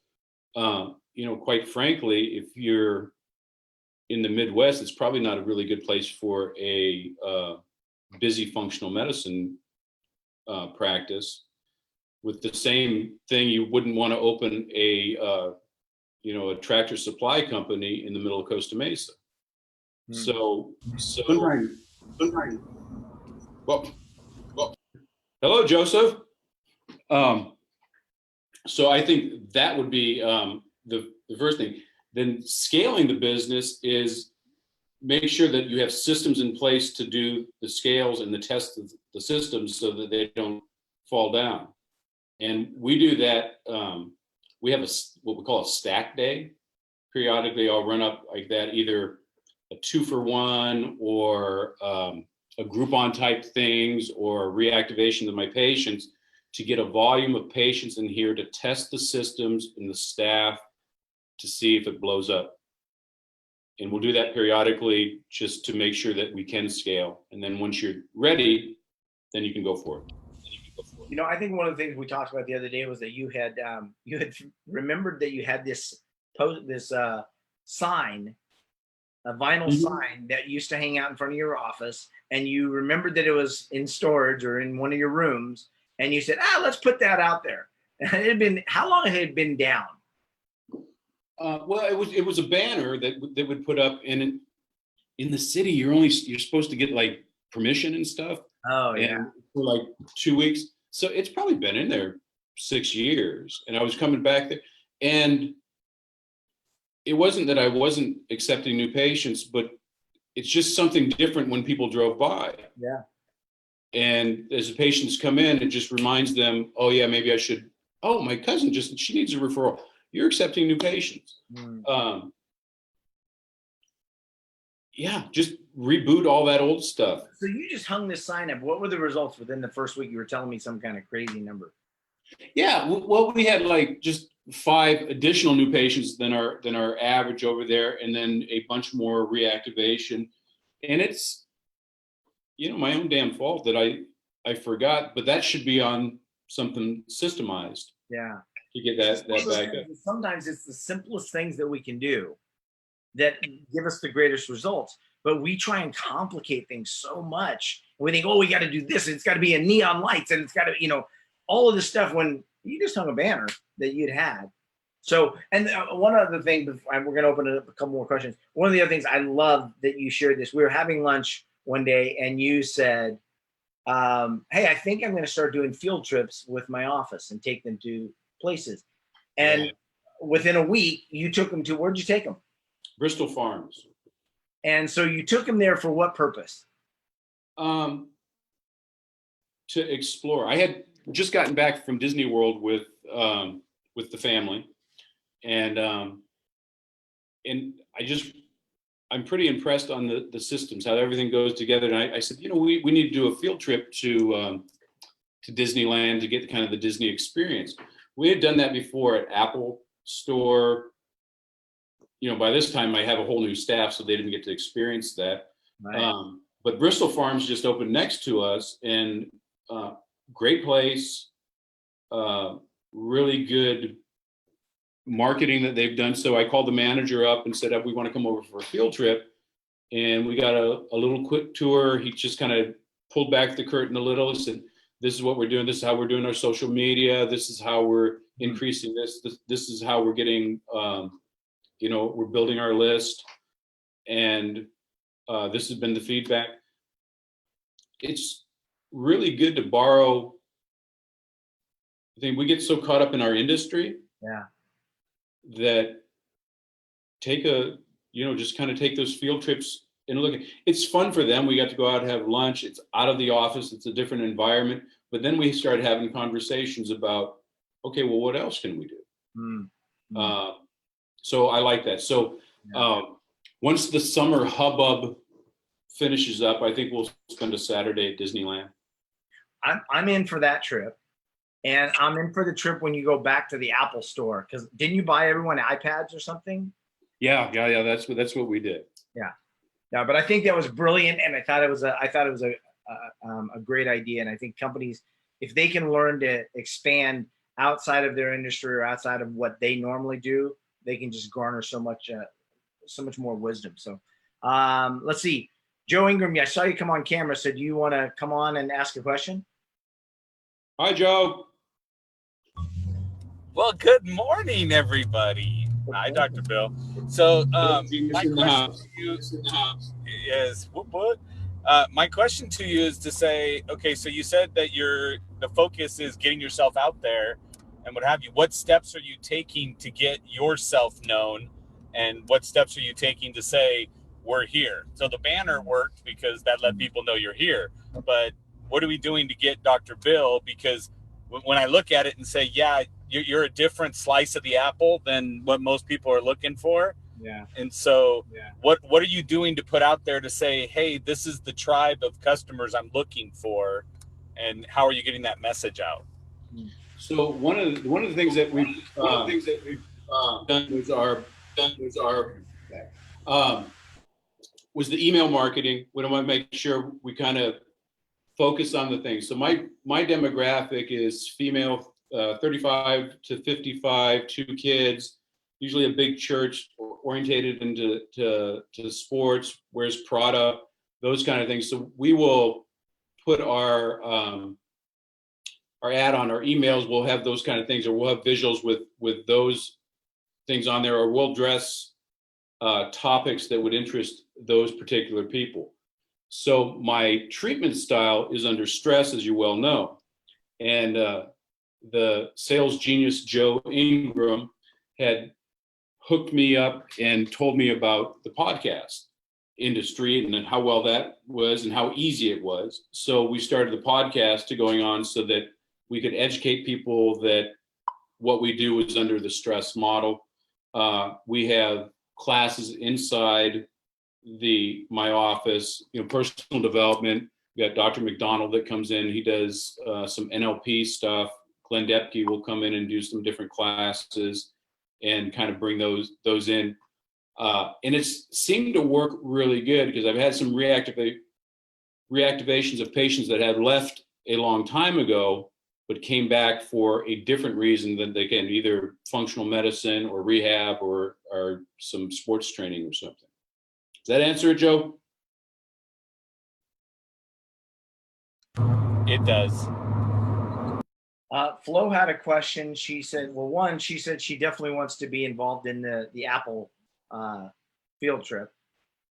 quite frankly, if you're in the Midwest, it's probably not a really good place for a busy functional medicine practice. With the same thing, you wouldn't want to open a tractor supply company in the middle of Costa Mesa. So well, hello, Joseph. So I think that would be the first thing. Then scaling the business is make sure that you have systems in place to do the scales and the test of the systems so that they don't fall down. And we do that. We have what we call a stack day. Periodically, I'll run up like that, either a 2-for-1 or a Groupon type things or reactivation of my patients to get a volume of patients in here to test the systems and the staff to see if it blows up. And we'll do that periodically just to make sure that we can scale. And then once you're ready, then you can go for it.
I think one of the things we talked about the other day was that you had remembered that you had this sign, a vinyl sign that used to hang out in front of your office, and you remembered that it was in storage or in one of your rooms, and you said, let's put that out there. And how long had it been down?
Well, it was a banner that they would put up in the city. You're supposed to get like permission and stuff.
Oh yeah.
And for like 2 weeks. So it's probably been in there 6 years. And I was coming back there, and it wasn't that I wasn't accepting new patients, but it's just something different when people drove by.
Yeah.
And as the patients come in, it just reminds them, oh yeah, maybe I should. Oh, my cousin she needs a referral. You're accepting new patients. Just reboot all that old stuff.
So you just hung this sign up. What were the results within the first week? You were telling me some kind of crazy number.
Yeah, well, we had like just 5 additional new patients than our average over there, and then a bunch more reactivation. And it's, my own damn fault that I forgot, but that should be on something systemized.
Yeah.
To get that back up.
Sometimes it's the simplest things that we can do that give us the greatest results, but we try and complicate things so much. We think, we got to do this. It's got to be in neon lights, and it's got to, all of this stuff, when you just hung a banner that you'd had. So, and one other thing, we're going to open it up a couple more questions. One of the other things I love that you shared this, we were having lunch one day and you said, hey, I think I'm going to start doing field trips with my office and take them to places. And within a week, you took them to, where'd you take them?
Bristol Farms.
And so you took them there for what purpose?
To explore. I had just gotten back from Disney World with the family, and I'm pretty impressed on the systems, how everything goes together. And I said, we need to do a field trip to Disneyland to get kind of the Disney experience. We had done that before at Apple Store. By this time I have a whole new staff, so they didn't get to experience that.
Right.
But Bristol Farms just opened next to us, and great place, really good marketing that they've done. So I called the manager up and said, we want to come over for a field trip. And we got a little quick tour. He just kind of pulled back the curtain a little and said, this is what we're doing. This is how we're doing our social media. This is how we're increasing this. This is how we're getting, we're building our list. And this has been the feedback. It's really good to borrow. I think we get so caught up in our industry that just kind of take those field trips and look. It's fun for them. We got to go out and have lunch. It's out of the office. It's a different environment. But then we started having conversations about, okay, well, what else can we do? So I like that. So once the summer hubbub finishes up, I think we'll spend a Saturday at Disneyland.
I'm in for that trip. And I'm in for the trip when you go back to the Apple store, because didn't you buy everyone iPads or something?
Yeah. That's what we did.
Yeah, but I think that was brilliant, and I thought it was a great idea. And I think companies, if they can learn to expand outside of their industry or outside of what they normally do, they can just garner so much more wisdom. So let's see, Joe Ingram, I saw you come on camera. So do you want to come on and ask a question?
Hi, Joe.
Well, good morning, everybody. Hi, Dr. Bill. So my question to you is, my question to you is to say, okay, so you said that the focus is getting yourself out there and what have you. What steps are you taking to get yourself known, and what steps are you taking to say, we're here? So the banner worked because that let people know you're here, but what are we doing to get Dr. Bill? Because when I look at it and say, yeah, you're a different slice of the apple than what most people are looking for.
Yeah.
And so what are you doing to put out there to say, hey, this is the tribe of customers I'm looking for, and how are you getting that message out?
So one of the things that we've done was the email marketing. We want to make sure we kind of focus on the things. So my demographic is female, 35 to 55, 2 kids, usually a big church orientated into sports, wears Prada, those kind of things. So we will put our ad on our emails. We'll have those kind of things, or we'll have visuals with those things on there, or we'll dress topics that would interest those particular people. So my treatment style is under stress, as you well know. And the sales genius, Joe Ingram, had hooked me up and told me about the podcast industry and how well that was and how easy it was. So we started the podcast to going on so that we could educate people that what we do is under the stress model. We have classes inside my office, personal development. We got Dr. McDonald that comes in. He does some NLP stuff. Glenn Depke will come in and do some different classes and kind of bring those in. And it's seemed to work really good, because I've had some reactivations of patients that had left a long time ago, but came back for a different reason than they can, either functional medicine or rehab or some sports training or something. Does that answer it, Joe?
It does.
Flo had a question. She said, she said she definitely wants to be involved in the Apple field trip.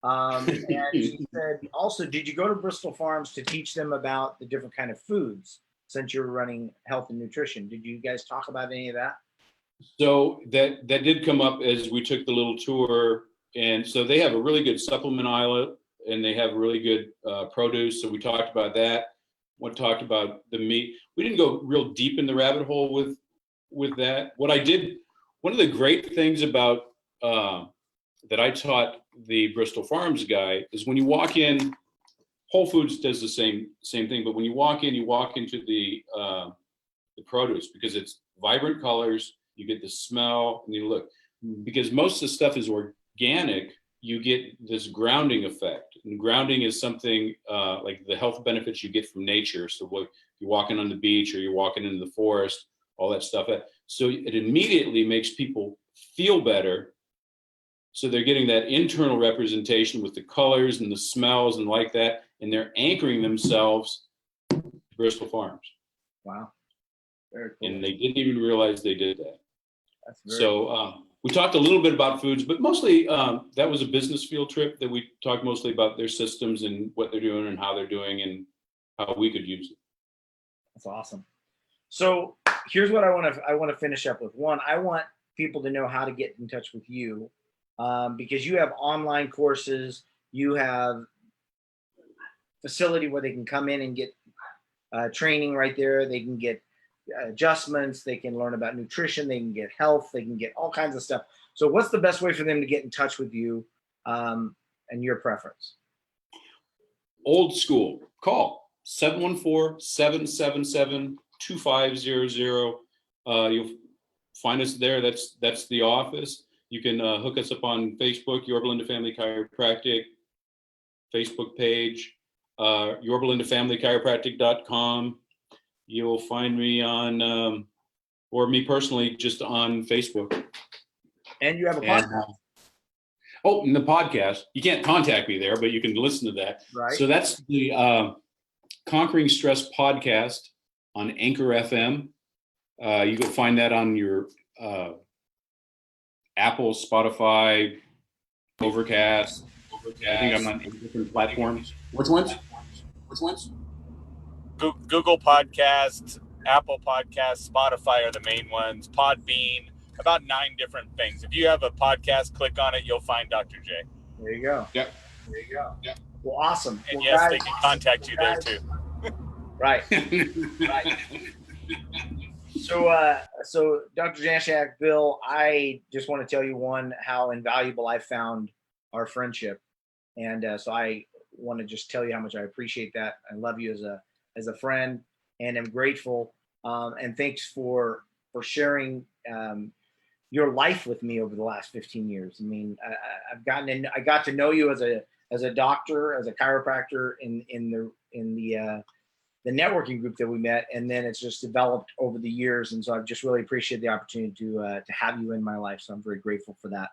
And she said, also, did you go to Bristol Farms to teach them about the different kind of foods, since you're running health and nutrition? Did you guys talk about any of that?
So that did come up as we took the little tour. And so they have a really good supplement aisle, and they have really good produce. So we talked about that. We talked about the meat. We didn't go real deep in the rabbit hole with that. What I did, one of the great things about that I taught the Bristol Farms guy is, when you walk in, Whole Foods does the same thing. But when you walk into the produce, because it's vibrant colors, you get the smell, and you look, because most of the stuff is organic, you get this grounding effect. And grounding is something like the health benefits you get from nature. So you're walking on the beach or you're walking into the forest, all that stuff. So it immediately makes people feel better. So they're getting that internal representation with the colors and the smells and like that, and they're anchoring themselves to Bristol Farms.
Wow. Very cool.
And they didn't even realize they did that.
That's very
So we talked a little bit about foods, but mostly that was a business field trip that we talked mostly about their systems and what they're doing and how they're doing and how we could use it.
That's awesome. So here's what I want to finish up with. One, I want people to know how to get in touch with you, because you have online courses, you have facility where they can come in and get training right there. They can get adjustments, they can learn about nutrition, they can get health, they can get all kinds of stuff. So what's the best way for them to get in touch with you and your preference?
Old school, call 714-777-2500. You'll find us there. That's the office. You can hook us up on Facebook, Yorba Linda Family Chiropractic Facebook page, yorbalindafamilychiropractic.com. You'll find me on, or me personally, just on Facebook.
And you have a podcast.
And the podcast. You can't contact me there, but you can listen to that.
Right.
So that's the Conquering Stress podcast on Anchor FM. You can find that on your Apple, Spotify, Overcast. I think I'm on different platforms. Which ones?
Google Podcasts, Apple Podcasts, Spotify are the main ones. Podbean, about 9 different things. If you have a podcast, click on it, you'll find Dr. J.
There you go.
Yep.
There you go. Yep. Well, awesome.
And
well,
yes,
guys,
they can contact you there too.
Right. Right. So Dr. Janeshak, Bill, I just want to tell you how invaluable I found our friendship, and so I want to just tell you how much I appreciate that. I love you as a friend, and I'm grateful. And thanks for sharing your life with me over the last 15 years. I mean, I got to know you as a doctor, as a chiropractor in the networking group that we met, and then it's just developed over the years. And so I've just really appreciated the opportunity to have you in my life. So I'm very grateful for that.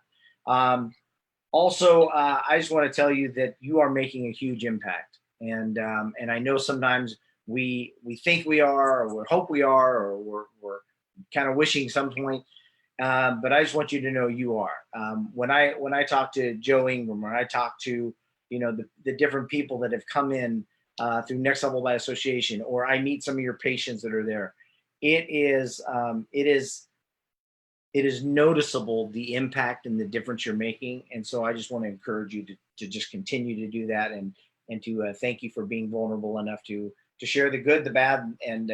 Also, I just want to tell you that you are making a huge impact. And I know sometimes we think we are, or we hope we are, or we're kind of wishing some point. But I just want you to know you are. When I talk to Joe Ingram, or I talk to, the different people that have come in through Next Level by Association, or I meet some of your patients that are there, it is noticeable, the impact and the difference you're making. And so I just want to encourage you to just continue to do that, and to thank you for being vulnerable enough to share the good, the bad, and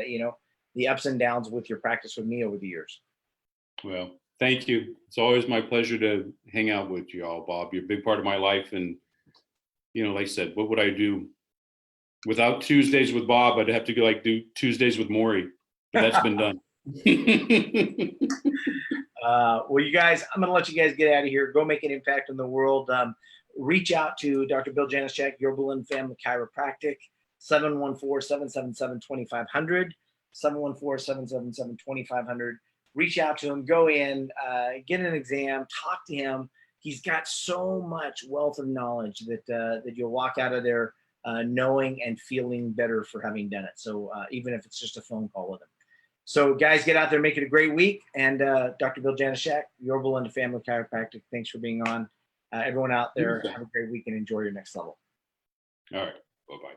the ups and downs with your practice with me over the years.
Well, thank you. It's always my pleasure to hang out with you all, Bob. You're a big part of my life. And, like I said, what would I do without Tuesdays with Bob? I'd have to do Tuesdays with Maury. But that's been done.
Well, you guys, I'm going to let you guys get out of here. Go make an impact in the world. Reach out to Dr. Bill Janeshak, Yorba Linda Family Chiropractic, 714-777-2500, 714-777-2500. Reach out to him, go in, get an exam, talk to him. He's got so much wealth of knowledge that you'll walk out of there knowing and feeling better for having done it. So even if it's just a phone call with him. So guys, get out there, make it a great week. And Dr. Bill Janeshak, Yorba Linda Family Chiropractic, thanks for being on. Everyone out there, have a great week and enjoy your next level.
All right. Bye-bye.